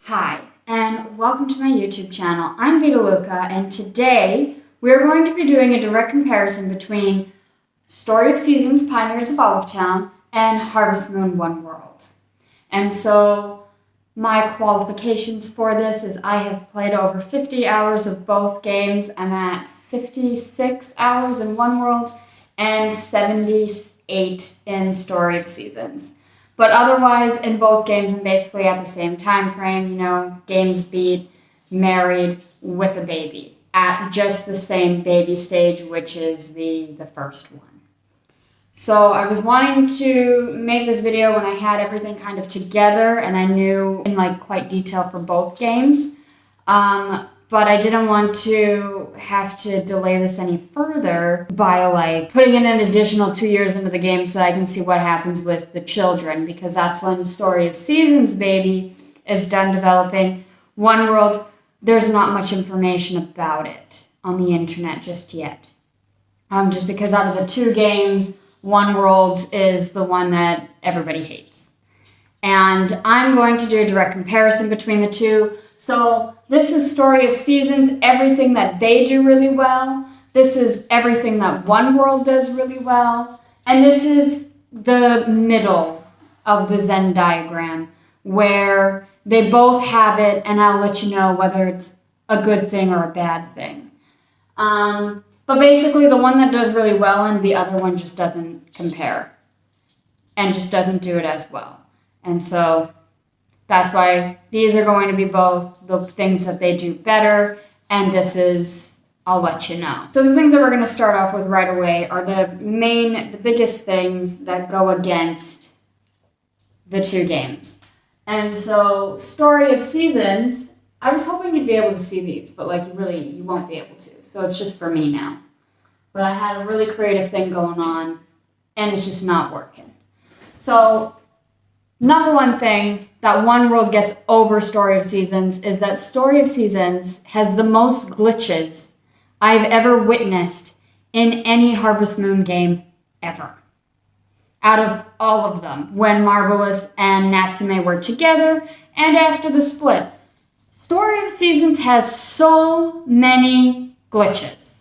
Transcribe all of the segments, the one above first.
Hi, and welcome to my YouTube channel. I'm Vita Luca, and today we're going to be doing a direct comparison between Story of Seasons, Pioneers of Olive Town, and Harvest Moon One World. And so my qualifications for this is I have played over 50 hours of both games. I'm at 56 hours in One World and 78 in Story of Seasons. But otherwise, in both games, I'm basically at the same time frame, games beat, married, with a baby, at just the same baby stage, which is the first one. So I was wanting to make this video when I had everything kind of together and I knew in quite detail for both games. But I didn't want to have to delay this any further by putting in an additional 2 years into the game so I can see what happens with the children, because that's when Story of Seasons baby is done developing. One World, there's not much information about it on the internet just yet. Just because out of the two games, One World is the one that everybody hates. And I'm going to do a direct comparison between the two. So this is Story of Seasons, everything that they do really well. This is everything that One World does really well. And this is the middle of the Venn diagram where they both have it, and I'll let you know whether it's a good thing or a bad thing. But basically the one that does really well and the other one just doesn't compare and just doesn't do it as well. And so that's why these are going to be both the things that they do better, and this is, I'll let you know. So the things that we're going to start off with right away are the biggest things that go against the two games. And so Story of Seasons, I was hoping you'd be able to see these, but you won't be able to. So it's just for me now. But I had a really creative thing going on, and it's just not working. So number one thing that One World gets over Story of Seasons is that Story of Seasons has the most glitches I've ever witnessed in any Harvest Moon game ever. Out of all of them, when Marvelous and Natsume were together and after the split. Story of Seasons has so many glitches.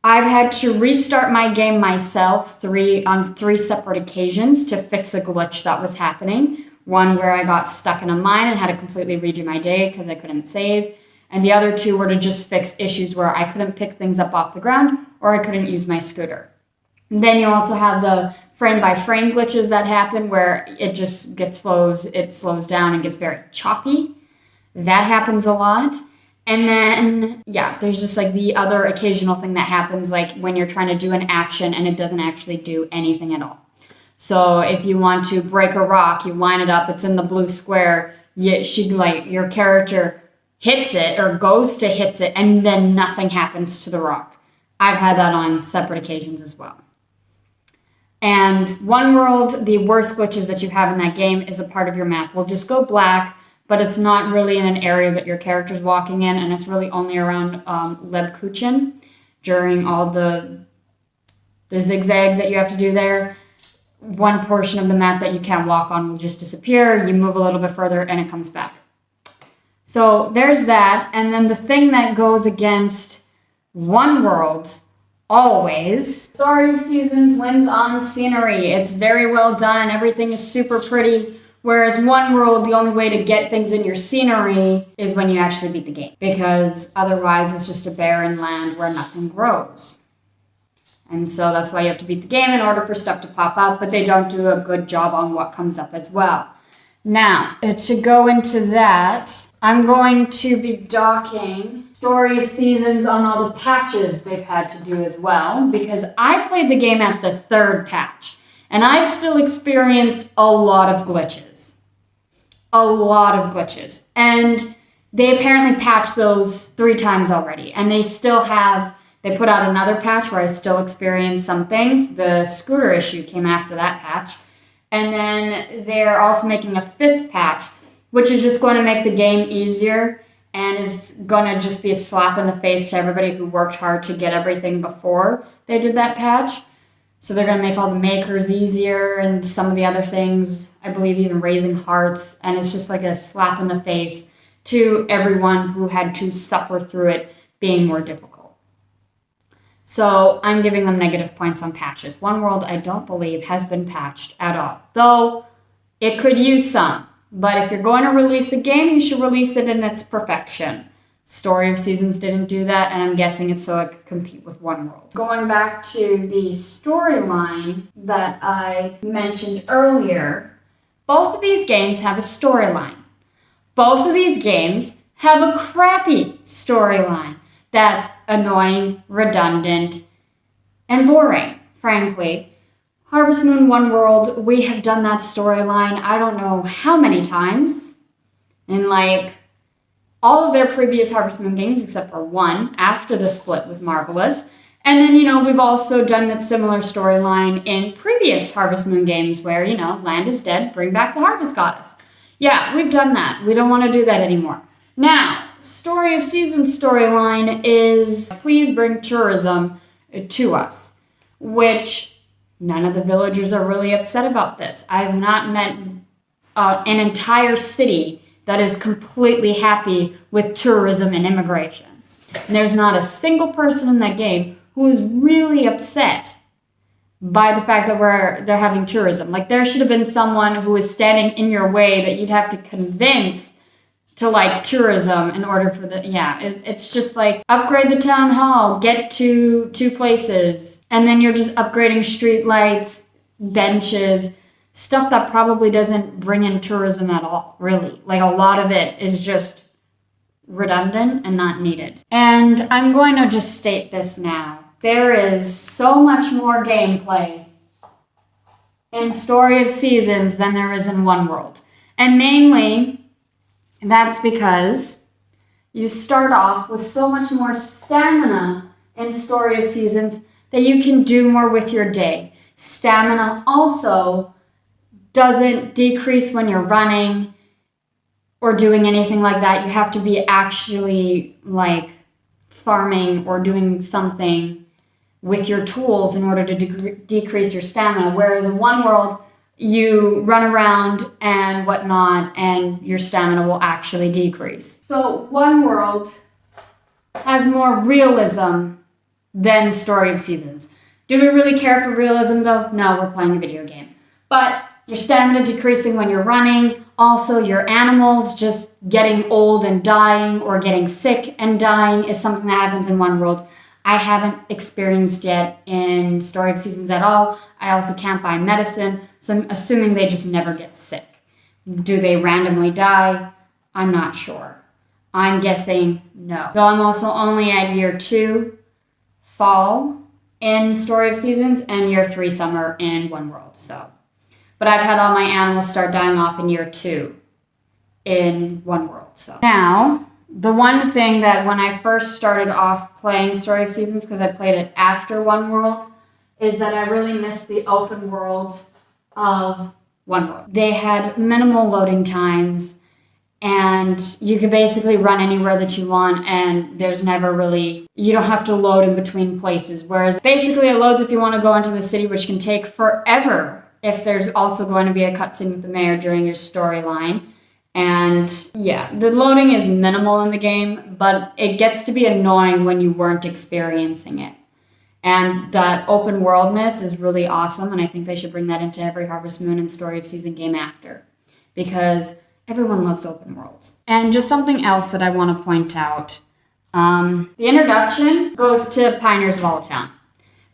I've had to restart my game myself on three separate occasions to fix a glitch that was happening. One where I got stuck in a mine and had to completely redo my day because I couldn't save. And the other two were to just fix issues where I couldn't pick things up off the ground or I couldn't use my scooter. And then you also have the frame-by-frame glitches that happen where it just slows down and gets very choppy. That happens a lot. And then, there's just the other occasional thing that happens when you're trying to do an action and it doesn't actually do anything at all. So if you want to break a rock, you line it up, it's in the blue square, your character hits it or goes to hit it, and then nothing happens to the rock. I've had that on separate occasions as well. And One World, the worst glitches that you have in that game is a part of your map will just go black, but it's not really in an area that your character's walking in, and it's really only around Lebkuchen during all the zigzags that you have to do there. One portion of the map that you can't walk on will just disappear. You move a little bit further and it comes back. So there's that. And then the thing that goes against One World always, Story of Seasons wins on scenery. It's very well done. Everything is super pretty. Whereas One World, the only way to get things in your scenery is when you actually beat the game. Because otherwise it's just a barren land where nothing grows. And so that's why you have to beat the game in order for stuff to pop up, but they don't do a good job on what comes up as well. Now, to go into that, I'm going to be docking Story of Seasons on all the patches they've had to do as well, because I played the game at the third patch, and I've still experienced a lot of glitches. A lot of glitches. And they apparently patched those 3 times already, and they put out another patch where I still experienced some things. The scooter issue came after that patch. And then they're also making a 5th patch, which is just going to make the game easier and is going to just be a slap in the face to everybody who worked hard to get everything before they did that patch. So they're going to make all the makers easier and some of the other things, I believe even raising hearts. And it's just like a slap in the face to everyone who had to suffer through it being more difficult. So I'm giving them negative points on patches. OneWorld, I don't believe, has been patched at all, though it could use some. But if you're going to release a game, you should release it in its perfection. Story of Seasons didn't do that, and I'm guessing it's so it could compete with OneWorld. Going back to the storyline that I mentioned earlier, both of these games have a storyline. Both of these games have a crappy storyline that's annoying, redundant, and boring, frankly. Harvest Moon OneWorld, we have done that storyline I don't know how many times. In like all of their previous Harvest Moon games except for one after the split with Marvelous. And then, we've also done that similar storyline in previous Harvest Moon games where, land is dead, bring back the Harvest Goddess. Yeah, we've done that. We don't want to do that anymore. Now, Story of Seasons storyline is please bring tourism to us, which none of the villagers are really upset about this. I have not met an entire city that is completely happy with tourism and immigration. And there's not a single person in that game who is really upset by the fact that they're having tourism. Like, there should have been someone who was standing in your way that you'd have to convince to like tourism in order for it's just like upgrade the town hall, get to 2 places, and then you're just upgrading street lights, benches, stuff that probably doesn't bring in tourism at all, really. Like, a lot of it is just redundant and not needed. And I'm going to just state this now. There is so much more gameplay in Story of Seasons than there is in OneWorld. And mainly, that's because you start off with so much more stamina in Story of Seasons that you can do more with your day. Stamina also doesn't decrease when you're running or doing anything like that. You have to be actually like farming or doing something with your tools in order to decrease your stamina. Whereas in OneWorld, you run around and whatnot, and your stamina will actually decrease. So OneWorld has more realism than Story of Seasons. Do we really care for realism though? No, we're playing a video game. But your stamina decreasing when you're running, also your animals just getting old and dying or getting sick and dying is something that happens in OneWorld. I haven't experienced yet in Story of Seasons at all. I also can't buy medicine, so I'm assuming they just never get sick. Do they randomly die? I'm not sure. I'm guessing no. Though I'm also only at year 2, fall, in Story of Seasons, and year 3, summer, in OneWorld. But I've had all my animals start dying off in year 2 in OneWorld. So now, the one thing that when I first started off playing Story of Seasons, because I played it after OneWorld, is that I really missed the open world of OneWorld. They had minimal loading times, and you could basically run anywhere that you want, and there's never really, you don't have to load in between places. Whereas basically it loads if you want to go into the city, which can take forever if there's also going to be a cutscene with the mayor during your storyline. And yeah, the loading is minimal in the game, but it gets to be annoying when you weren't experiencing it. And that open worldness is really awesome, and I think they should bring that into every Harvest Moon and Story of Season game after, because everyone loves open worlds. And just something else that I want to point out, the introduction goes to Pioneers of Olive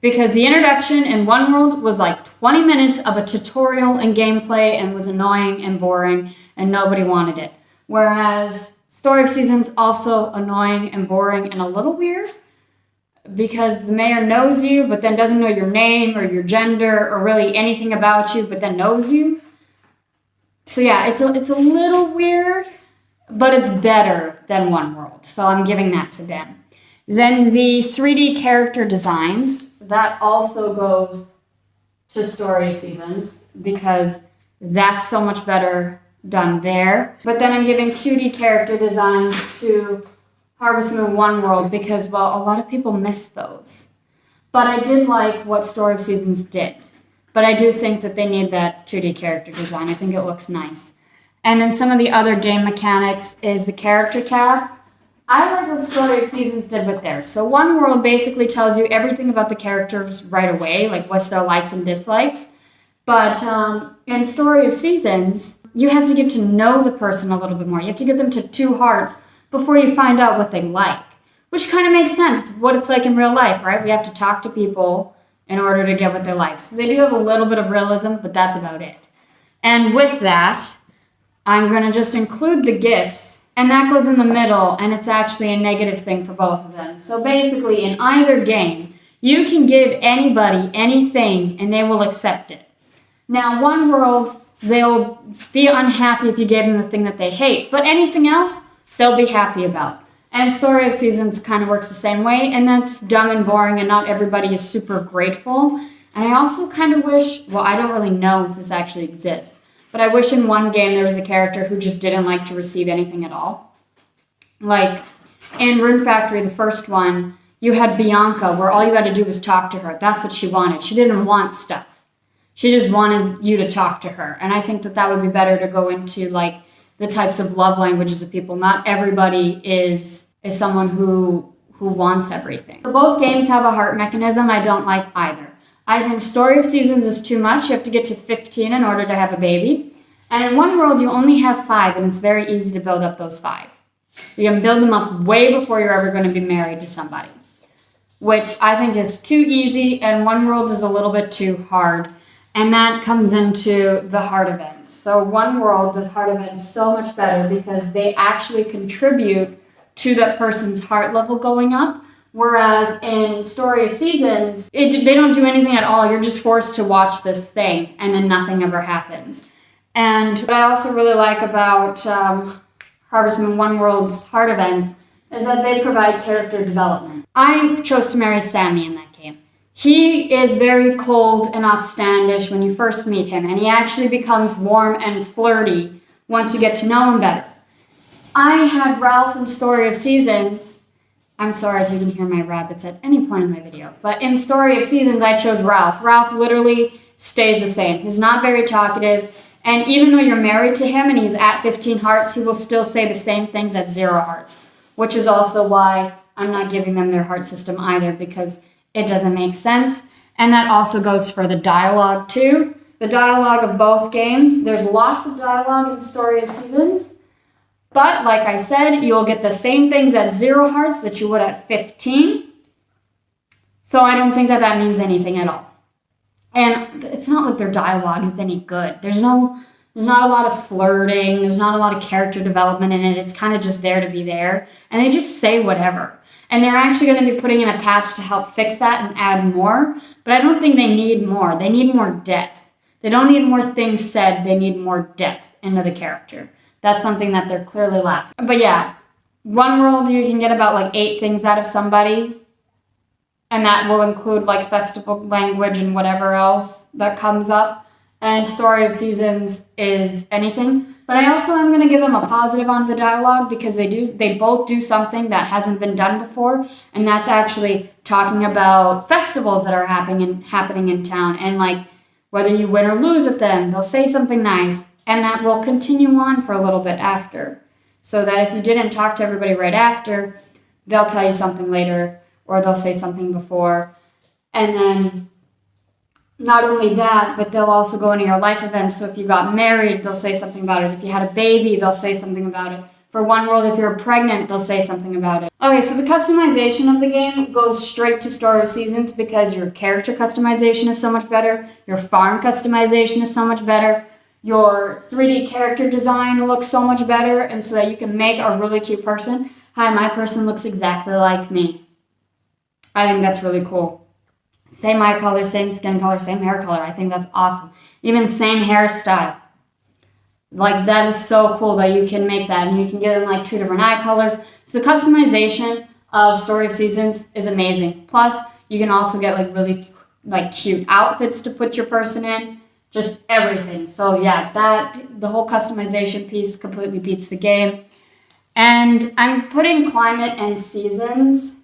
because the introduction in OneWorld was like 20 minutes of a tutorial and gameplay and was annoying and boring, and nobody wanted it. Whereas Story of Seasons also annoying and boring and a little weird, because the mayor knows you, but then doesn't know your name or your gender or really anything about you, but then knows you. So yeah, it's a little weird, but it's better than OneWorld. So I'm giving that to them. Then the 3D character designs, that also goes to Story of Seasons, because that's so much better done there. But then I'm giving 2D character designs to Harvest Moon OneWorld because, well, a lot of people miss those. But I did like what Story of Seasons did. But I do think that they need that 2D character design. I think it looks nice. And then some of the other game mechanics is the character tab. I like what Story of Seasons did with theirs. So One World basically tells you everything about the characters right away, like what's their likes and dislikes. But in Story of Seasons, you have to get to know the person a little bit more. You have to get them to 2 hearts before you find out what they like, which kind of makes sense. It's what it's like in real life, right? We have to talk to people in order to get what they like. So they do have a little bit of realism, but that's about it. And with that, I'm going to just include the gifts. And that goes in the middle, and it's actually a negative thing for both of them. So basically, in either game, you can give anybody anything, and they will accept it. Now, One World, they'll be unhappy if you gave them the thing that they hate, but anything else, they'll be happy about. And Story of Seasons kind of works the same way, and that's dumb and boring, and not everybody is super grateful. And I also kind of wish, well, I don't really know if this actually exists, but I wish in one game there was a character who just didn't like to receive anything at all. Like in Rune Factory, the first one, you had Bianca, where all you had to do was talk to her. That's what she wanted. She didn't want stuff. She just wanted you to talk to her. And I think that that would be better to go into like the types of love languages of people. Not everybody is someone who wants everything. So both games have a heart mechanism. I don't like either. I think Story of Seasons is too much. You have to get to 15 in order to have a baby. And in One World, you only have 5, and it's very easy to build up those 5. You can build them up way before you're ever going to be married to somebody, which I think is too easy, and One World is a little bit too hard. And that comes into the heart events. So One World does heart events so much better because they actually contribute to that person's heart level going up. Whereas in Story of Seasons, they don't do anything at all. You're just forced to watch this thing, and then nothing ever happens. And what I also really like about Harvest Moon One World's heart events is that they provide character development. I chose to marry Sammy in that game. He is very cold and offstandish when you first meet him, and he actually becomes warm and flirty once you get to know him better. I had Ralph in Story of Seasons. I'm sorry if you can hear my rabbits at any point in my video. But in Story of Seasons, I chose Ralph. Ralph literally stays the same. He's not very talkative. And even though you're married to him and he's at 15 hearts, he will still say the same things at 0 hearts. Which is also why I'm not giving them their heart system either, because it doesn't make sense. And that also goes for the dialogue too. The dialogue of both games. There's lots of dialogue in Story of Seasons. But like I said, you'll get the same things at 0 hearts that you would at 15. So I don't think that that means anything at all. And it's not like their dialogue is any good. There's not a lot of flirting. There's not a lot of character development in it. It's kind of just there to be there. And they just say whatever. And they're actually going to be putting in a patch to help fix that and add more. But I don't think they need more. They need more depth. They don't need more things said. They need more depth into the character. That's something that they're clearly lacking. But yeah, One World, you can get about like 8 things out of somebody. And that will include like festival language and whatever else that comes up. And Story of Seasons is anything. But I also am going to give them a positive on the dialogue because they both do something that hasn't been done before. And that's actually talking about festivals that are happening in town. And like whether you win or lose at them, they'll say something nice. And that will continue on for a little bit after. So that if you didn't talk to everybody right after, they'll tell you something later, or they'll say something before. And then not only that, but they'll also go into your life events. So if you got married, they'll say something about it. If you had a baby, they'll say something about it. For One World, if you're pregnant, they'll say something about it. Okay, so the customization of the game goes straight to Story of Seasons because your character customization is so much better. Your farm customization is so much better. Your 3D character design looks so much better, and so that you can make a really cute person. Hi, my person looks exactly like me. I think that's really cool. Same eye color, same skin color, same hair color. I think that's awesome. Even same hairstyle. Like, that is so cool that you can make that, and you can give them like 2 different eye colors. So the customization of Story of Seasons is amazing. Plus, you can also get like really like cute outfits to put your person in. Just everything. So yeah, the whole customization piece completely beats the game. And I'm putting climate and seasons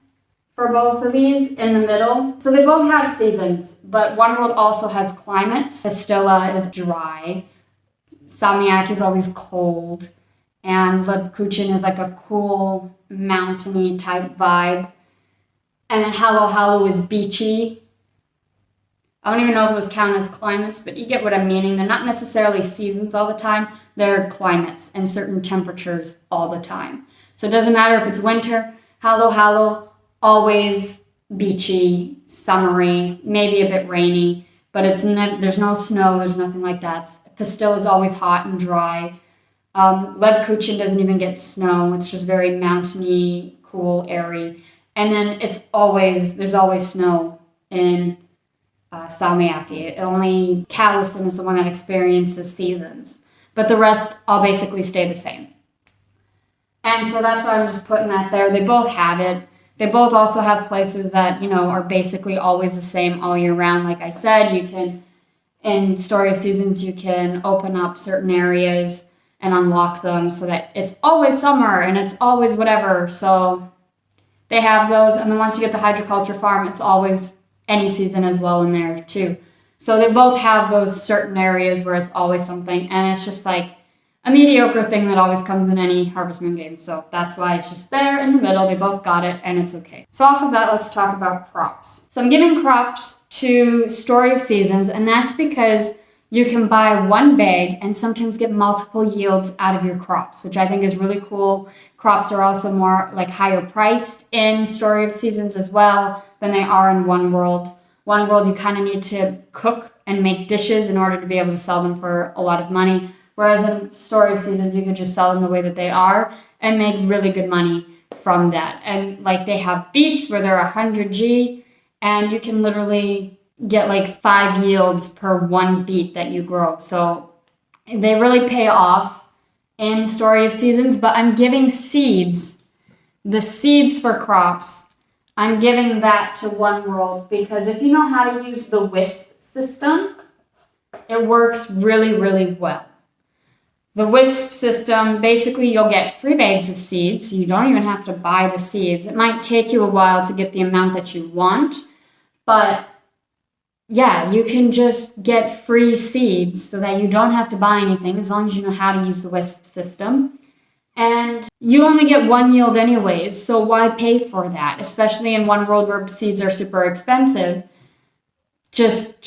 for both of these in the middle. So they both have seasons, but One World also has climates. Castilla is dry. Salmiak is always cold, and Lebkuchen is like a cool, mountainy type vibe. And then Halo Halo is beachy. I don't even know if those count as climates, but you get what I'm meaning. They're not necessarily seasons all the time. They're climates and certain temperatures all the time. So it doesn't matter if it's winter. Halo Halo, always beachy, summery, maybe a bit rainy, but there's no snow, there's nothing like that. Pastille is always hot and dry. Lebkuchen doesn't even get snow. It's just very mountainy, cool, airy. And then there's always snow in Salmiakki. Only Callison is the one that experiences seasons. But the rest all basically stay the same. And so that's why I'm just putting that there. They both have it. They both also have places that, are basically always the same all year round. Like I said, in Story of Seasons, you can open up certain areas and unlock them so that it's always summer and it's always whatever. So they have those. And then once you get the hydroculture farm, it's always any season as well in there too. So they both have those certain areas where it's always something. And it's just like a mediocre thing that always comes in any Harvest Moon game. So that's why it's just there in the middle. They both got it and it's okay. So off of that, let's talk about crops. So I'm giving crops to Story of Seasons, and that's because you can buy one bag and sometimes get multiple yields out of your crops, which I think is really cool. Crops are also more like higher priced in Story of Seasons as well than they are in One World. One World, you kind of need to cook and make dishes in order to be able to sell them for a lot of money. Whereas in Story of Seasons, you can just sell them the way that they are and make really good money from that. And like they have beets where they're 100G, and you can literally get like 5 yields per one beet that you grow. So they really pay off in Story of Seasons. But I'm giving seeds, the seeds for crops, I'm giving that to One World, because if you know how to use the WISP system, it works really, really well. The WISP system, basically you'll get free bags of seeds, so you don't even have to buy the seeds. It might take you a while to get the amount that you want, but yeah, you can just get free seeds so that you don't have to buy anything as long as you know how to use the WISP system. And you only get one yield anyways, so why pay for that? Especially in One World where seeds are super expensive. Just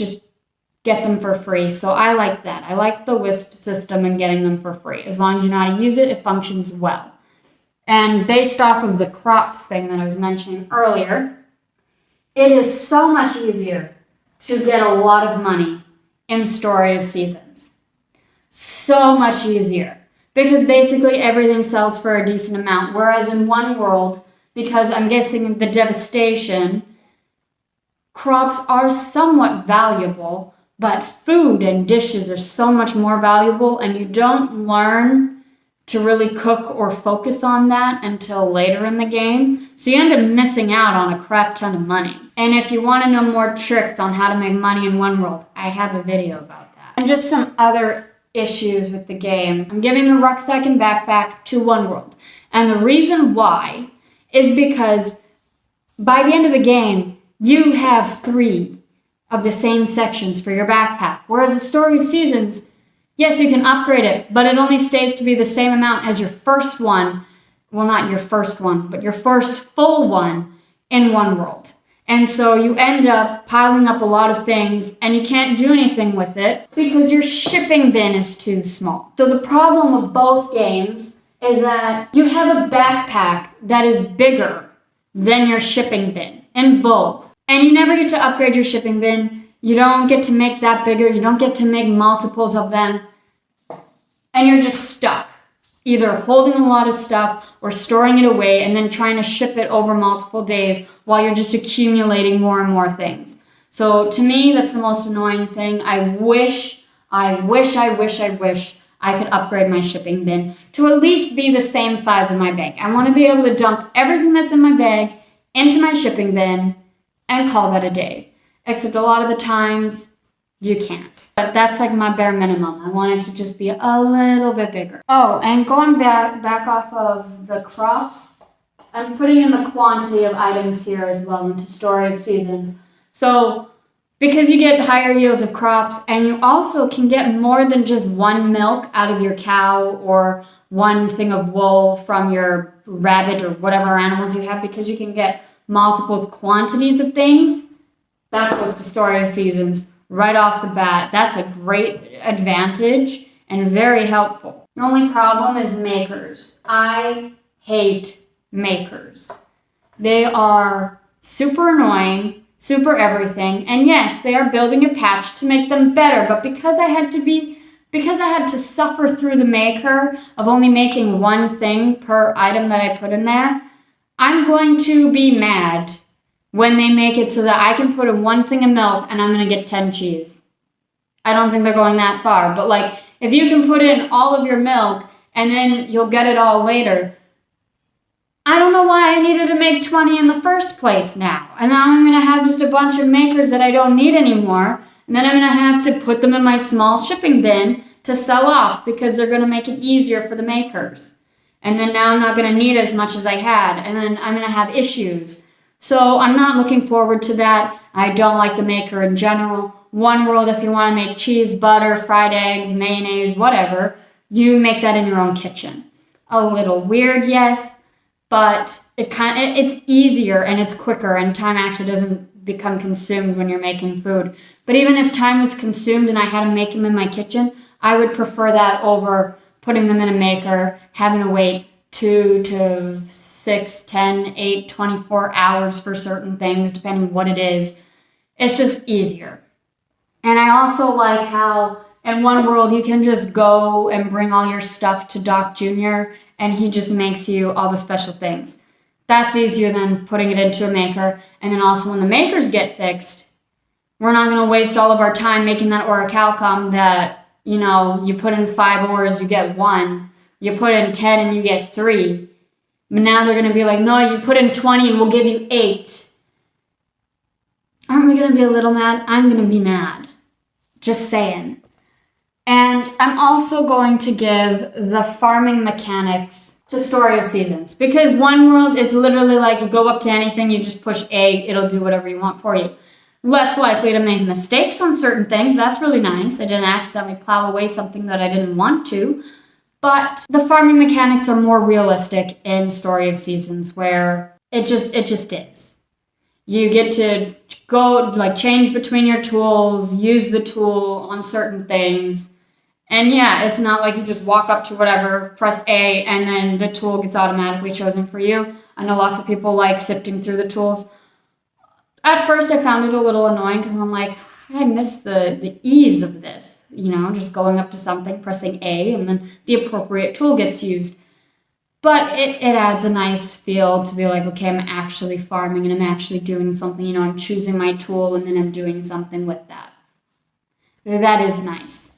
get them for free. So I like that. I like the WISP system and getting them for free. As long as you know how to use it, it functions well. And based off of the crops thing that I was mentioning earlier, it is so much easier to get a lot of money in Story of Seasons. So much easier. Because basically everything sells for a decent amount. Whereas in One World, because I'm guessing the devastation, crops are somewhat valuable, but food and dishes are so much more valuable, and you don't learn to really cook or focus on that until later in the game. So you end up missing out on a crap ton of money. And if you want to know more tricks on how to make money in One World, I have a video about that. And just some other issues with the game. I'm giving the rucksack and backpack to One World. And the reason why is because by the end of the game, you have 3 of the same sections for your backpack. Whereas the Story of Seasons, yes, you can upgrade it, but it only stays to be the same amount as your first one. Well, not your first one, but your first full one in One World. And so you end up piling up a lot of things and you can't do anything with it because your shipping bin is too small. So the problem with both games is that you have a backpack that is bigger than your shipping bin in both. And you never get to upgrade your shipping bin. You don't get to make that bigger. You don't get to make multiples of them. And you're just stuck, either holding a lot of stuff or storing it away and then trying to ship it over multiple days while you're just accumulating more and more things. So to me, that's the most annoying thing. I wish I could upgrade my shipping bin to at least be the same size of my bag. I want to be able to dump everything that's in my bag into my shipping bin and call that a day. Except a lot of the times, you can't. But that's like my bare minimum. I want it to just be a little bit bigger. Oh, and going back off of the crops, I'm putting in the quantity of items here as well into Story of Seasons. So because you get higher yields of crops, and you also can get more than just one milk out of your cow or one thing of wool from your rabbit or whatever animals you have, because you can get multiple quantities of things. That goes to Story of Seasons right off the bat. That's a great advantage and very helpful. The only problem is makers. I hate makers. They are super annoying, super everything, and yes, they are building a patch to make them better, but because I had to suffer through the maker of only making one thing per item that I put in there, I'm going to be mad when they make it so that I can put in one thing of milk and I'm going to get 10 cheese. I don't think they're going that far, but like, if you can put in all of your milk and then you'll get it all later, I don't know why I needed to make 20 in the first place now. And now I'm going to have just a bunch of makers that I don't need anymore, and then I'm going to have to put them in my small shipping bin to sell off because they're going to make it easier for the makers. And then now I'm not going to need as much as I had, and then I'm going to have issues. So I'm not looking forward to that. I don't like the maker in general. One World, if you want to make cheese, butter, fried eggs, mayonnaise, whatever, you make that in your own kitchen. A little weird, yes, but it's easier and it's quicker, and time actually doesn't become consumed when you're making food. But even if time was consumed and I had to make them in my kitchen, I would prefer that over putting them in a maker, having to wait 2 to 6, 10, 8, 24 hours for certain things, depending what it is. It's just easier. And I also like how in One World you can just go and bring all your stuff to Doc Jr. and he just makes you all the special things. That's easier than putting it into a maker. And then also when the makers get fixed, we're not going to waste all of our time making that orichalcum that, you put in 5 ores, you get 1. You put in 10 and you get 3. But now they're going to be like, no, you put in 20 and we'll give you 8. Aren't we going to be a little mad? I'm going to be mad. Just saying. And I'm also going to give the farming mechanics to Story of Seasons, because One World is literally like you go up to anything, you just push A, it'll do whatever you want for you. Less likely to make mistakes on certain things. That's really nice. I didn't accidentally plow away something that I didn't want to. But the farming mechanics are more realistic in Story of Seasons, where it just is. You get to go, change between your tools, use the tool on certain things. And yeah, it's not like you just walk up to whatever, press A, and then the tool gets automatically chosen for you. I know lots of people like sifting through the tools. At first, I found it a little annoying because I'm like, I miss the ease of this. Just going up to something, pressing A, and then the appropriate tool gets used. But it adds a nice feel to be like, okay, I'm actually farming and I'm actually doing something. I'm choosing my tool and then I'm doing something with that. That is nice.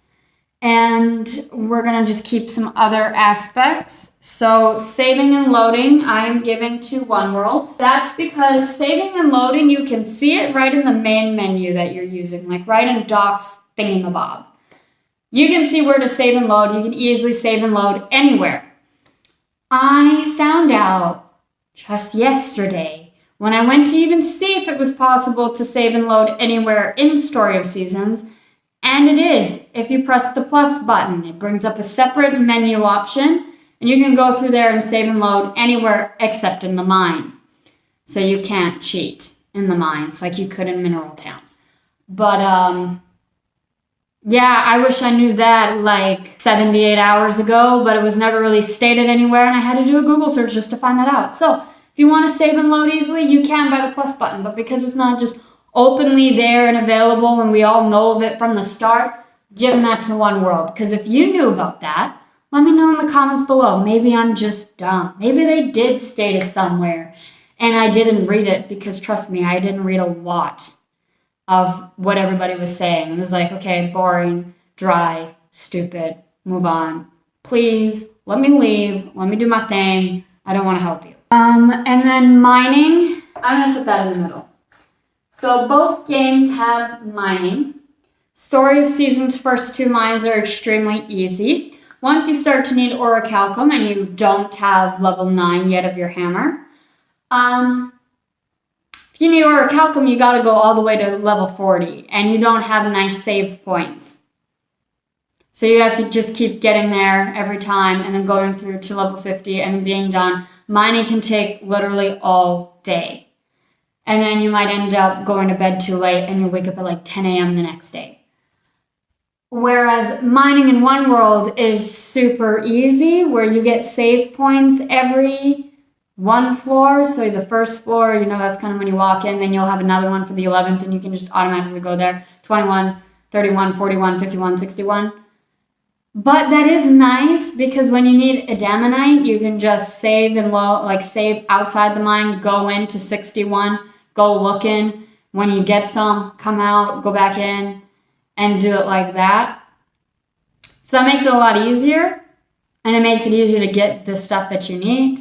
And we're going to just keep some other aspects. So saving and loading, I'm giving to One World. That's because saving and loading, you can see it right in the main menu that you're using, like right in Doc's thingamabob. You can see where to save and load. You can easily save and load anywhere. I found out just yesterday when I went to even see if it was possible to save and load anywhere in Story of Seasons. And it is. If you press the plus button, it brings up a separate menu option, and you can go through there and save and load anywhere except in the mine. So you can't cheat in the mines like you could in Mineral Town. But, yeah, I wish I knew that 78 hours ago, but it was never really stated anywhere, and I had to do a Google search just to find that out. So if you want to save and load easily, you can by the plus button, but because it's not just openly there and available and we all know of it from the start, give that to One World. Because if you knew about that, let me know in the comments below. Maybe I'm just dumb. Maybe they did state it somewhere and I didn't read it, because trust me, I didn't read a lot of what everybody was saying. It was like, okay, boring, dry, stupid, move on. Please, let me leave. Let me do my thing. I don't want to help you. And then mining, I'm going to put that in the middle. So both games have mining. Story of Seasons' first 2 mines are extremely easy. Once you start to need orichalcum and you don't have level 9 yet of your hammer, If you need orichalcum, you gotta go all the way to level 40, and you don't have nice save points. So you have to just keep getting there every time, and then going through to level 50, and then being done. Mining can take literally all day. And then you might end up going to bed too late, and you'll wake up at like 10 a.m. the next day. Whereas mining in One World is super easy, where you get save points every one floor. So the first floor, you know, that's kind of when you walk in. Then you'll have another one for the 11th, and you can just automatically go there. 21, 31, 41, 51, 61. But that is nice, because when you need adamanite, you can just save save outside the mine, go into 61, go look in. When you get some, come out, go back in, and do it like that. So that makes it a lot easier, and it makes it easier to get the stuff that you need.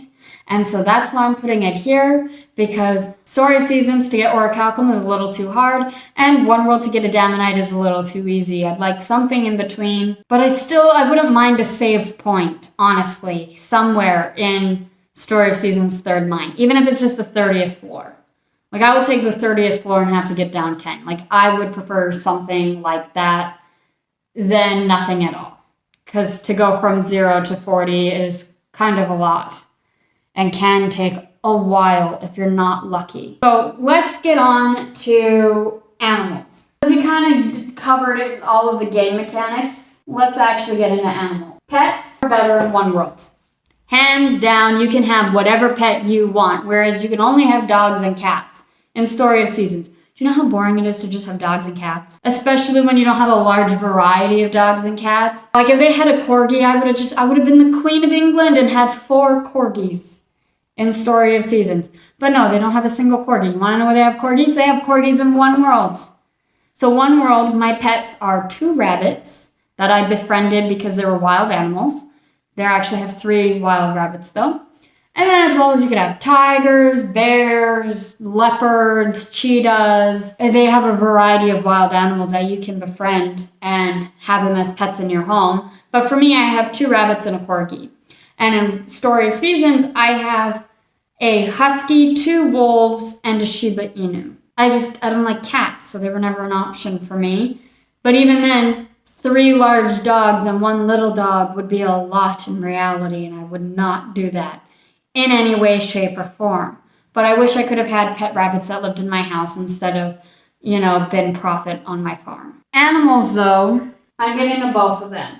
And so that's why I'm putting it here, because Story of Seasons to get orichalcum is a little too hard, and One World to get adamanite is a little too easy. I'd like something in between, but I wouldn't mind a save point, honestly, somewhere in Story of Seasons 3rd mine, even if it's just the 30th floor. Like, I will take the 30th floor and have to get down 10. Like, I would prefer something like that than nothing at all, because to go from 0 to 40 is kind of a lot, and can take a while if you're not lucky. So let's get on to animals. We kind of covered all of the game mechanics. Let's actually get into animals. Pets are better in One World. Hands down, you can have whatever pet you want, whereas you can only have dogs and cats in Story of Seasons. Do you know how boring it is to just have dogs and cats? Especially when you don't have a large variety of dogs and cats. Like, if they had a corgi, I would have been the Queen of England and had 4 corgis in Story of Seasons. But no, they don't have a single corgi. You want to know where they have corgis? They have corgis in One World. So One World, my pets are 2 rabbits that I befriended because they were wild animals. They actually have 3 wild rabbits though. And then as well as you could have tigers, bears, leopards, cheetahs. They have a variety of wild animals that you can befriend and have them as pets in your home. But for me, I have 2 rabbits and a corgi. And in Story of Seasons, I have a husky, 2 wolves, and a Shiba Inu. I don't like cats, so they were never an option for me. But even then, 3 large dogs and 1 little dog would be a lot in reality, and I would not do that in any way, shape, or form. But I wish I could have had pet rabbits that lived in my house instead of, been profit on my farm. Animals, though, I'm getting to both of them,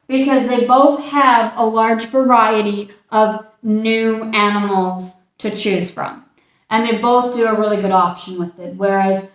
because they both have a large variety of new animals to choose from. And they both do a really good option with it. Whereas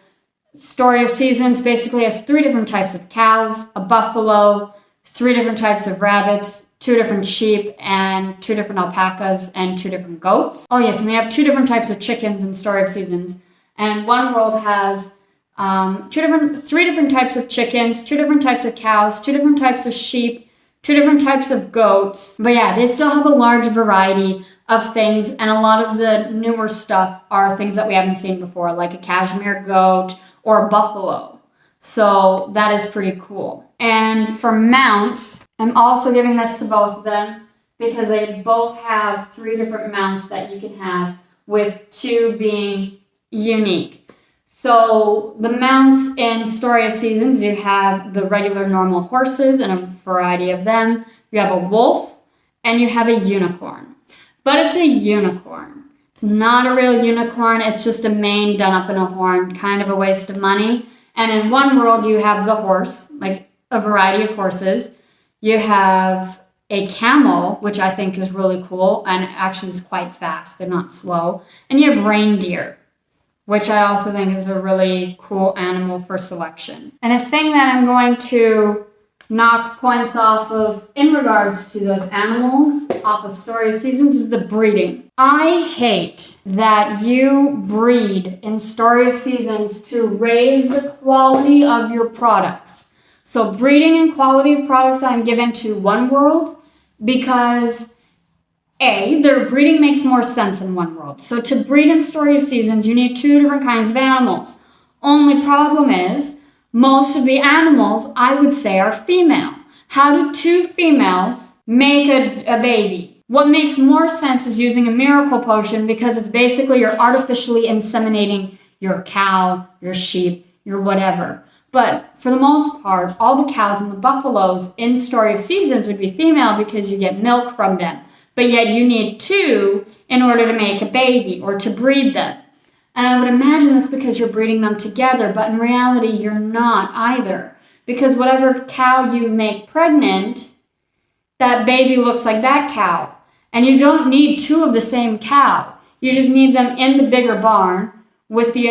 Story of Seasons basically has 3 different types of cows, a buffalo, 3 different types of rabbits, 2 different sheep, and 2 different alpacas, and 2 different goats. Oh yes, and they have 2 different types of chickens in Story of Seasons. And One World has 3 different types of chickens, 2 different types of cows, 2 different types of sheep, 2 different types of goats. But yeah, they still have a large variety of things, and a lot of the newer stuff are things that we haven't seen before, like a cashmere goat or a buffalo. So that is pretty cool. And for mounts, I'm also giving this to both of them because they both have 3 different mounts that you can have, with 2 being unique. So the mounts in Story of Seasons, you have the regular normal horses and a variety of them. You have a wolf and you have a unicorn. But it's a unicorn. It's not a real unicorn. It's just a mane done up in a horn, kind of a waste of money. And in One World, you have the horse, like a variety of horses. You have a camel, which I think is really cool and actually is quite fast. They're not slow. And you have reindeer, which I also think is a really cool animal for selection. And a thing that I'm going to knock points off of in regards to those animals off of Story of Seasons is the breeding. I hate that you breed in Story of Seasons to raise the quality of your products. So breeding and quality of products I'm given to One World because their breeding makes more sense in One World. So to breed in Story of Seasons, you need 2 different kinds of animals. Only problem is, most of the animals, I would say, are female. How do 2 females make a baby? What makes more sense is using a miracle potion because it's basically you're artificially inseminating your cow, your sheep, your whatever. But for the most part, all the cows and the buffaloes in Story of Seasons would be female because you get milk from them. But yet you need 2 in order to make a baby or to breed them. And I would imagine that's because you're breeding them together, but in reality, you're not either. Because whatever cow you make pregnant, that baby looks like that cow. And you don't need 2 of the same cow. You just need them in the bigger barn with the,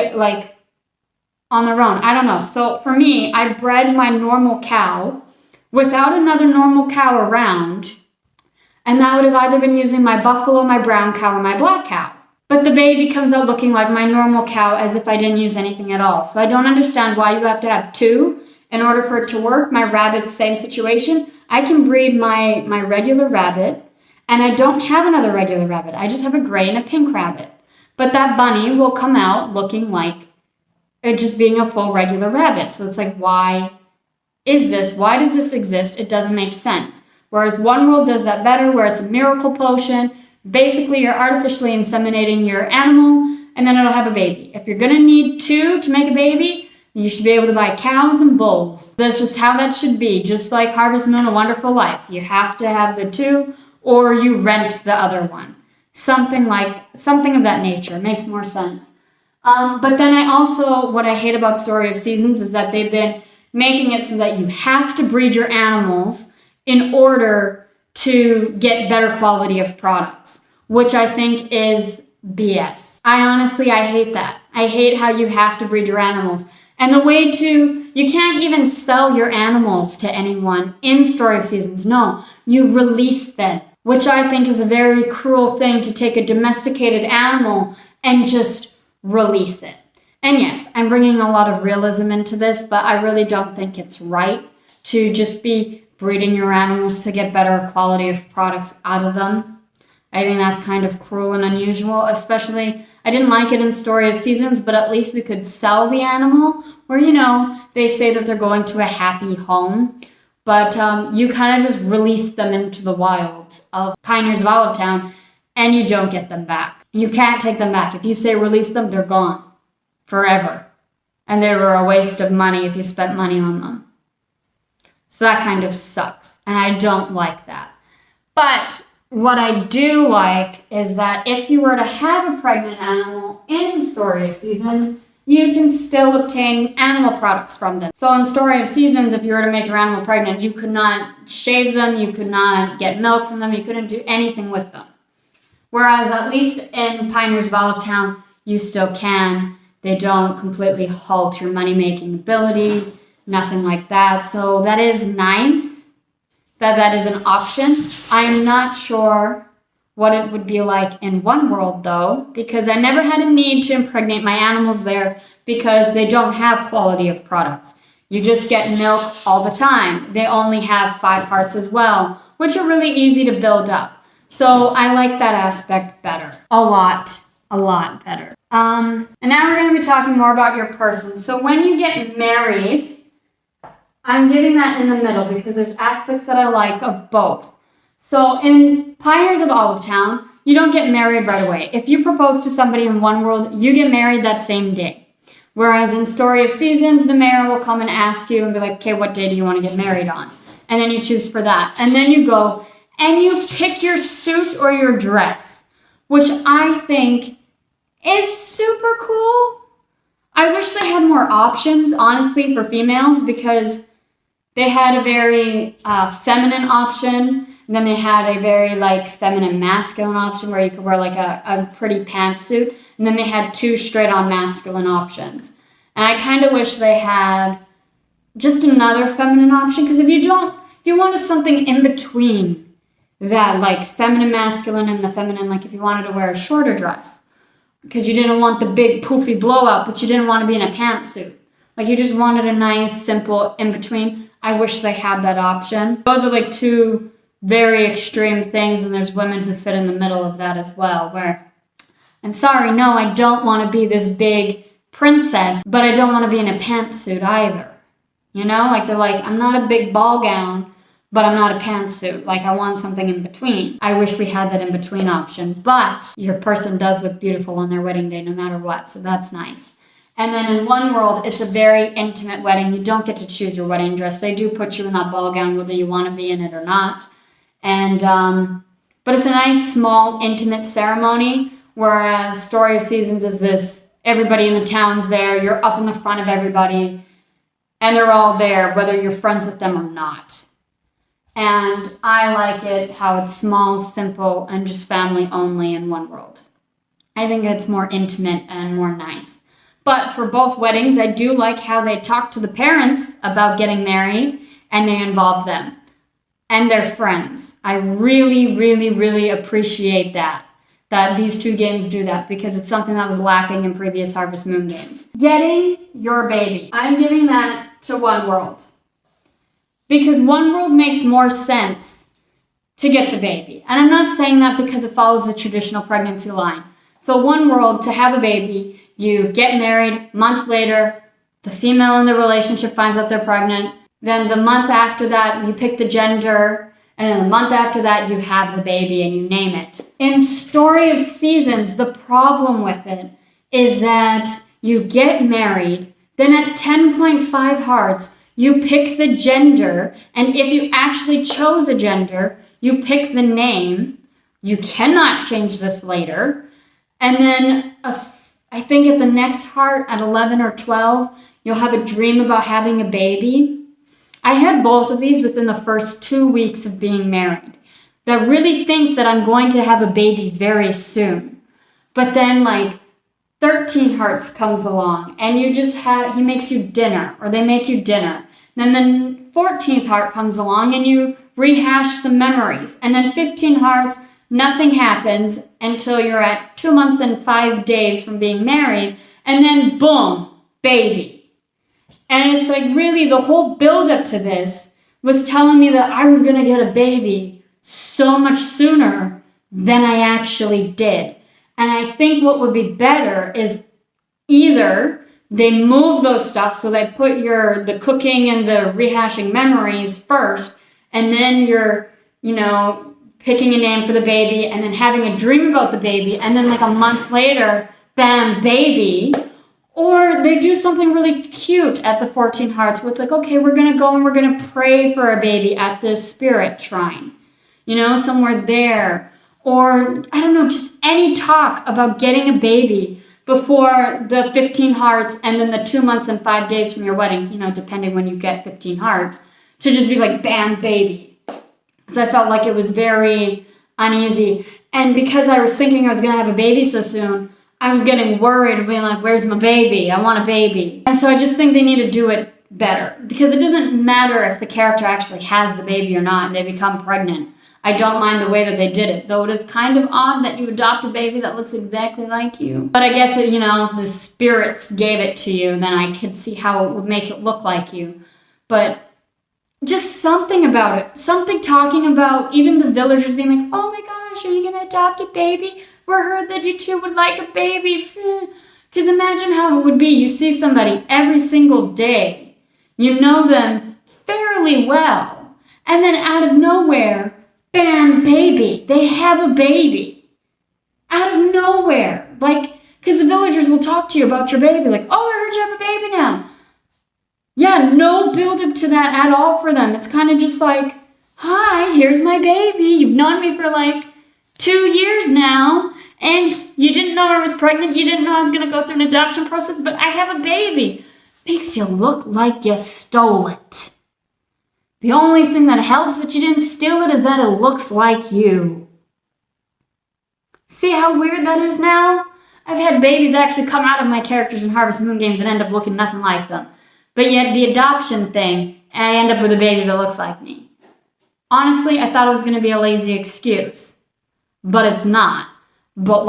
on their own. I don't know. So for me, I bred my normal cow without another normal cow around. And that would have either been using my buffalo, my brown cow, or my black cow. But the baby comes out looking like my normal cow as if I didn't use anything at all. So I don't understand why you have to have 2 in order for it to work. My rabbit's the same situation. I can breed my regular rabbit, and I don't have another regular rabbit. I just have a gray and a pink rabbit. But that bunny will come out looking like it just being a full regular rabbit. So it's like, why is this? Why does this exist? It doesn't make sense. Whereas One World does that better, where it's a miracle potion. Basically, you're artificially inseminating your animal, and then it'll have a baby. If you're going to need 2 to make a baby, you should be able to buy cows and bulls. That's just how that should be. Just like Harvest Moon, A Wonderful Life. You have to have the 2, or you rent the other one. Something of that nature. It makes more sense. But then what I hate about Story of Seasons is that they've been making it so that you have to breed your animals in order to get better quality of products, which I think is BS. I hate that. I hate how you have to breed your animals. And you can't even sell your animals to anyone in Story of Seasons. No, you release them, which I think is a very cruel thing, to take a domesticated animal and just release it. And yes, I'm bringing a lot of realism into this, but I really don't think it's right to just be breeding your animals to get better quality of products out of them. I think that's kind of cruel and unusual, especially, I didn't like it in Story of Seasons, but at least we could sell the animal, where, they say that they're going to a happy home, but you kind of just release them into the wild of Pioneers of Olivetown, and you don't get them back. You can't take them back. If you say release them, they're gone forever. And they were a waste of money if you spent money on them. So that kind of sucks, and I don't like that. But what I do like is that if you were to have a pregnant animal in Story of Seasons, you can still obtain animal products from them. So in Story of Seasons, if you were to make your animal pregnant, you could not shave them, you could not get milk from them, you couldn't do anything with them. Whereas at least in Pioneers of Olivetown, you still can. They don't completely halt your money-making ability, nothing like that. So that is nice that is an option. I'm not sure what it would be like in One World, though, because I never had a need to impregnate my animals there because they don't have quality of products. You just get milk all the time. They only have 5 hearts as well, which are really easy to build up. So I like that aspect better. A lot better. And now we're going to be talking more about your person. So when you get married, I'm giving that in the middle because there's aspects that I like of both. So in Pioneers of Olivetown, you don't get married right away. If you propose to somebody in One World, you get married that same day. Whereas in Story of Seasons, the mayor will come and ask you and be like, okay, what day do you want to get married on? And then you choose for that. And then you go and you pick your suit or your dress, which I think is super cool. I wish they had more options, honestly, for females, because they had a very feminine option, and then they had a very feminine masculine option where you could wear a pretty pantsuit, and then they had 2 straight-on masculine options. And I kind of wish they had just another feminine option, because if you wanted something in between that, feminine masculine and the feminine, if you wanted to wear a shorter dress, because you didn't want the big poofy blowout, but you didn't want to be in a pantsuit. You just wanted a nice, simple in-between. I wish they had that option. Those are 2 very extreme things, and there's women who fit in the middle of that as well, where I'm sorry, no, I don't want to be this big princess, but I don't want to be in a pantsuit either. They're I'm not a big ball gown, but I'm not a pantsuit. Like, I want something in between. I wish we had that in between option, but your person does look beautiful on their wedding day no matter what, so that's nice. And then in One World, it's a very intimate wedding. You don't get to choose your wedding dress. They do put you in that ball gown whether you want to be in it or not. And but it's a nice, small, intimate ceremony, whereas Story of Seasons is this, everybody in the town's there, you're up in the front of everybody, and they're all there, whether you're friends with them or not. And I like it how it's small, simple, and just family only in One World. I think it's more intimate and more nice. But for both weddings, I do like how they talk to the parents about getting married and they involve them and their friends. I really, really, really appreciate that these two games do that, because it's something that was lacking in previous Harvest Moon games. Getting your baby. I'm giving that to One World, because One World makes more sense to get the baby. And I'm not saying that because it follows the traditional pregnancy line. So One World, to have a baby, you get married, month later, the female in the relationship finds out they're pregnant. Then the month after that, you pick the gender. And then the month after that, you have the baby and you name it. In Story of Seasons, the problem with it is that you get married, then at 10.5 hearts, you pick the gender, and if you actually chose a gender, you pick the name. You cannot change this later. And then I think at the next heart, at 11 or 12, you'll have a dream about having a baby. I had both of these within the first 2 weeks of being married. That really thinks that I'm going to have a baby very soon. But then like 13 hearts comes along and he makes you dinner, or they make you dinner. And then the 14th heart comes along and you rehash some memories. And then 15 hearts, nothing happens until you're at 2 months and 5 days from being married. And then boom, baby. And it's like, really, the whole build-up to this was telling me that I was going to get a baby so much sooner than I actually did. And I think what would be better is either they move those stuff, so they put the cooking and the rehashing memories first, and then you're, picking a name for the baby, and then having a dream about the baby, and then like a month later, bam, baby. Or they do something really cute at the 14 hearts where it's like, okay, we're going to go and we're going to pray for a baby at the spirit shrine, somewhere there. Or, I don't know, just any talk about getting a baby before the 15 hearts and then the 2 months and 5 days from your wedding, depending when you get 15 hearts, to just be like, bam, baby. Because I felt like it was very uneasy. And because I was thinking I was going to have a baby so soon, I was getting worried and being like, where's my baby? I want a baby. And so I just think they need to do it better, because it doesn't matter if the character actually has the baby or not and they become pregnant. I don't mind the way that they did it, though it is kind of odd that you adopt a baby that looks exactly like you. But I guess, if the spirits gave it to you, then I could see how it would make it look like you. But just something about it. Something talking about even the villagers being like, oh my gosh, are you going to adopt a baby? We heard that you two would like a baby. Because imagine how it would be. You see somebody every single day. You know them fairly well. And then out of nowhere, bam, baby. They have a baby. Out of nowhere. Because the villagers will talk to you about your baby. Like, oh, I heard you have a baby now. Yeah, no build up to that at all for them. It's kind of just like, hi, here's my baby. You've known me for 2 years now, and you didn't know I was pregnant. You didn't know I was going to go through an adoption process, but I have a baby. Makes you look like you stole it. The only thing that helps that you didn't steal it is that it looks like you. See how weird that is now? I've had babies actually come out of my characters in Harvest Moon games and end up looking nothing like them. But yet the adoption thing, I end up with a baby that looks like me. Honestly, I thought it was going to be a lazy excuse. But it's not. But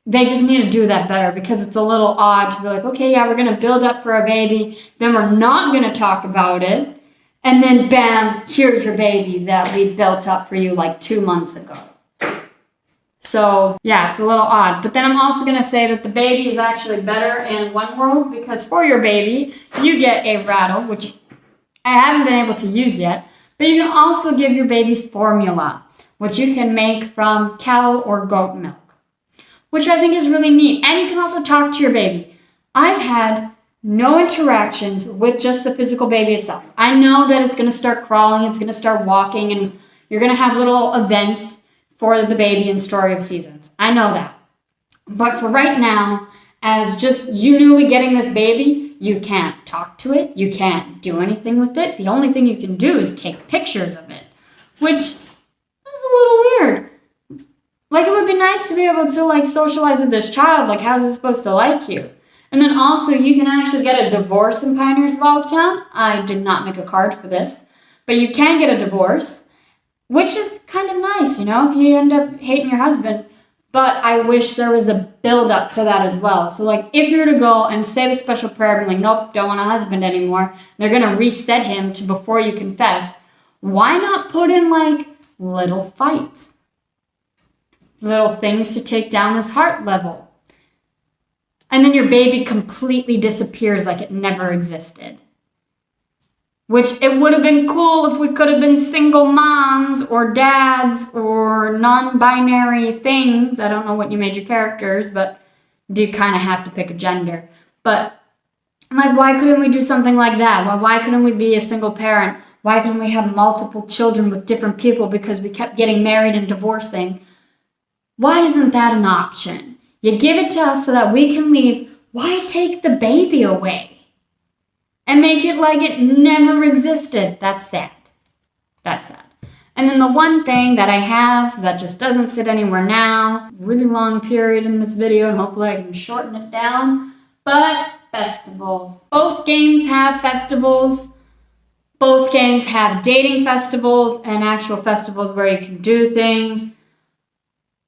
they just need to do that better, because it's a little odd to be like, okay, yeah, we're going to build up for a baby, then we're not going to talk about it, and then bam, here's your baby that we built up for you 2 months ago. So yeah, it's a little odd. But then I'm also going to say that the baby is actually better in One World, because for your baby, you get a rattle, which I haven't been able to use yet, But you can also give your baby formula, which you can make from cow or goat milk, which I think is really neat. And you can also talk to your baby. I've had no interactions with just the physical baby itself. I know that it's going to start crawling, it's going to start walking, and you're going to have little events for the baby in Story of Seasons. I know that. But for right now, as just you newly getting this baby, you can't talk to it, you can't do anything with it. The only thing you can do is take pictures of it, which is a little weird. Like, it would be nice to be able to, like, socialize with this child. Like, how's it supposed to like you? And then also, you can actually get a divorce in Pioneers of Olive Town. I did not make a card for this. But you can get a divorce, which is kind of nice, you know, if you end up hating your husband. But I wish there was a build-up to that as well. So, like, if you were to go and say the special prayer, and be like, nope, don't want a husband anymore, they're going to reset him to before you confess, why not put in, like, little fights? Little things to take down his heart level. And then your baby completely disappears like it never existed. Which it would have been cool if we could have been single moms or dads or non-binary things. I don't know what you made your characters, but do kind of have to pick a gender. But, like, why couldn't we do something like that? Why couldn't we be a single parent? Why couldn't we have multiple children with different people because we kept getting married and divorcing? Why isn't that an option? You give it to us so that we can leave. Why take the baby away? And make it like it never existed. That's sad. That's sad. And then the one thing that I have that just doesn't fit anywhere now, really long period in this video, and hopefully I can shorten it down, but festivals. Both games have festivals. Both games have dating festivals and actual festivals where you can do things.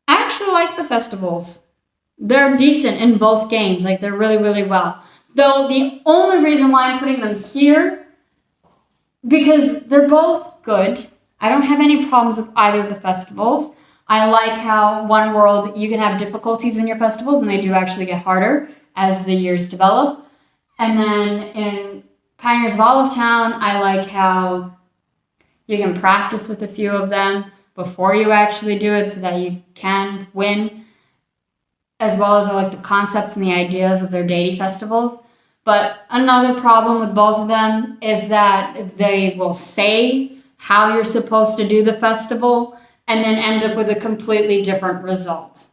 I actually like the festivals. They're decent in both games. Like, they're really, really well. Though the only reason why I'm putting them here, because they're both good. I don't have any problems with either of the festivals. I like how One World, you can have difficulties in your festivals, and they do actually get harder as the years develop. And then in Pioneers of Olive Town, I like how you can practice with a few of them before you actually do it so that you can win, as well as I like the concepts and the ideas of their deity festivals. But another problem with both of them is that they will say how you're supposed to do the festival and then end up with a completely different result.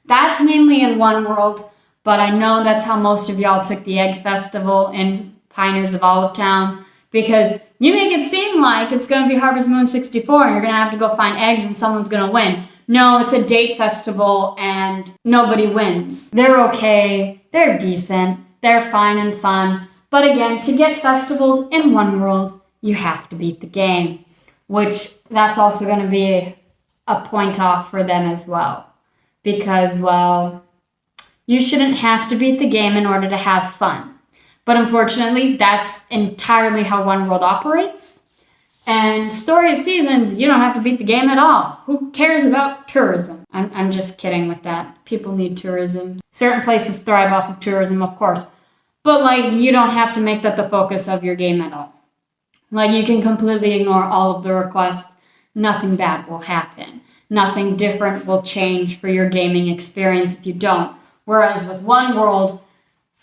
That's mainly in One World, but I know that's how most of y'all took the Egg Festival in Pioneers of Olive Town, because you make it seem like it's going to be Harvest Moon 64 and you're going to have to go find eggs and someone's going to win. No, it's a date festival and nobody wins. They're okay, they're decent, they're fine and fun. But again, to get festivals in One World, you have to beat the game, which that's also going to be a point off for them as well. Because, well, you shouldn't have to beat the game in order to have fun. But unfortunately, that's entirely how One World operates. And Story of Seasons, you don't have to beat the game at all. Who cares about tourism? I'm just kidding with that. People need tourism. Certain places thrive off of tourism, of course. But, like, you don't have to make that the focus of your game at all. Like, you can completely ignore all of the requests. Nothing bad will happen. Nothing different will change for your gaming experience if you don't. Whereas with One World,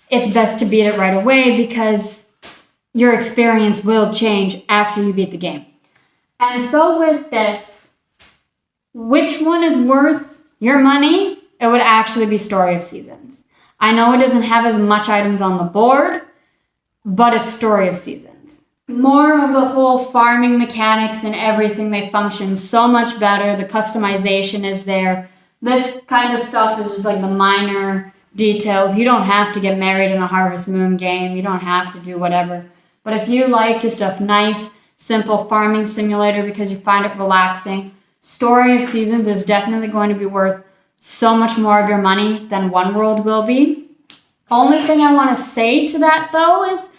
it's best to beat it right away because your experience will change after you beat the game. And so with this, which one is worth your money? It would actually be Story of Seasons. I know it doesn't have as much items on the board, but it's Story of Seasons. More of the whole farming mechanics and everything, they function so much better. The customization is there. This kind of stuff is just like the minor details. You don't have to get married in a Harvest Moon game. You don't have to do whatever. But if you like just a nice, simple farming simulator because you find it relaxing, Story of Seasons is definitely going to be worth so much more of your money than One World will be. Only thing I want to say to that, though, is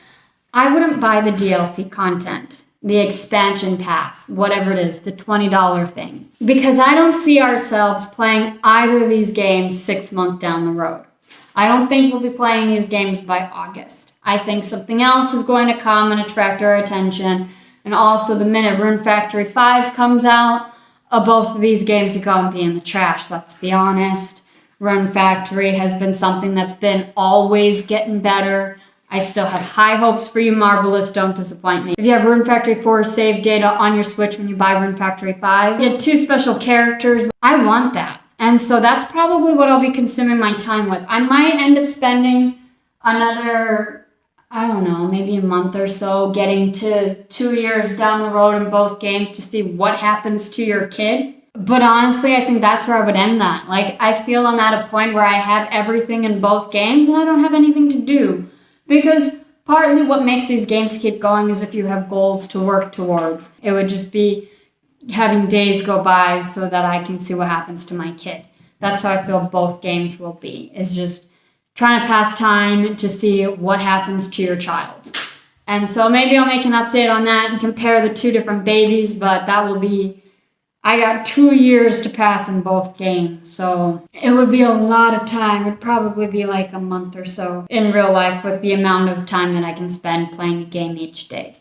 I wouldn't buy the DLC content, the expansion pass, whatever it is, the $20 thing, because I don't see ourselves playing either of these games 6 months down the road. I don't think we'll be playing these games by August. I think something else is going to come and attract our attention, And also the minute Rune Factory 5 comes out, both of these games are going to be in the trash, let's be honest. Rune Factory has been something that's been always getting better. I still have high hopes for you, Marvelous. Don't disappoint me. If you have Rune Factory 4 save data on your Switch when you buy Rune Factory 5, you get 2 special characters. I want that. And so that's probably what I'll be consuming my time with. I might end up spending another, I don't know, maybe a month or so getting to 2 years down the road in both games to see what happens to your kid. But honestly, I think that's where I would end that. Like, I feel I'm at a point where I have everything in both games and I don't have anything to do. Because partly what makes these games keep going is if you have goals to work towards. It would just be having days go by so that I can see what happens to my kid. That's how I feel both games will be. Is just trying to pass time to see what happens to your child. And so maybe I'll make an update on that and compare the 2 different babies, but that will be, I got 2 years to pass in both games, so it would be a lot of time. It'd probably be like a month or so in real life with the amount of time that I can spend playing a game each day.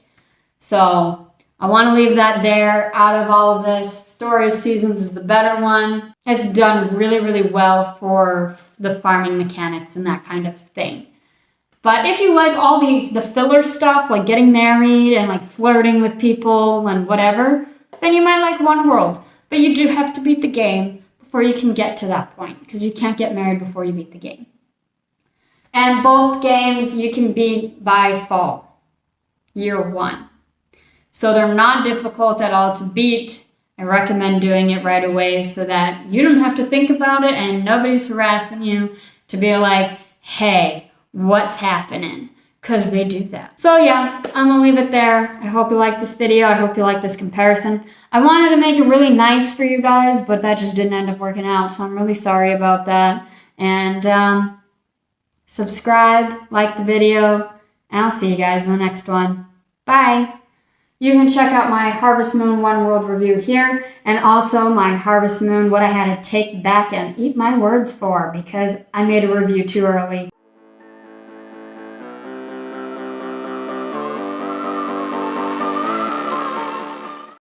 So I want to leave that there. Out of all of this, Story of Seasons is the better one. It's done really, really well for the farming mechanics and that kind of thing. But if you like all the filler stuff, like getting married and like flirting with people and whatever, then you might like One World. But you do have to beat the game before you can get to that point, because you can't get married before you beat the game. And both games you can beat by fall, year 1. So they're not difficult at all to beat. I recommend doing it right away so that you don't have to think about it and nobody's harassing you to be like, hey, what's happening? Because they do that. So yeah, I'm going to leave it there. I hope you like this video. I hope you like this comparison. I wanted to make it really nice for you guys, but that just didn't end up working out. So I'm really sorry about that. And subscribe, like the video, and I'll see you guys in the next one. Bye. You can check out my Harvest Moon One World review here, and also my Harvest Moon what I had to take back and eat my words for because I made a review too early.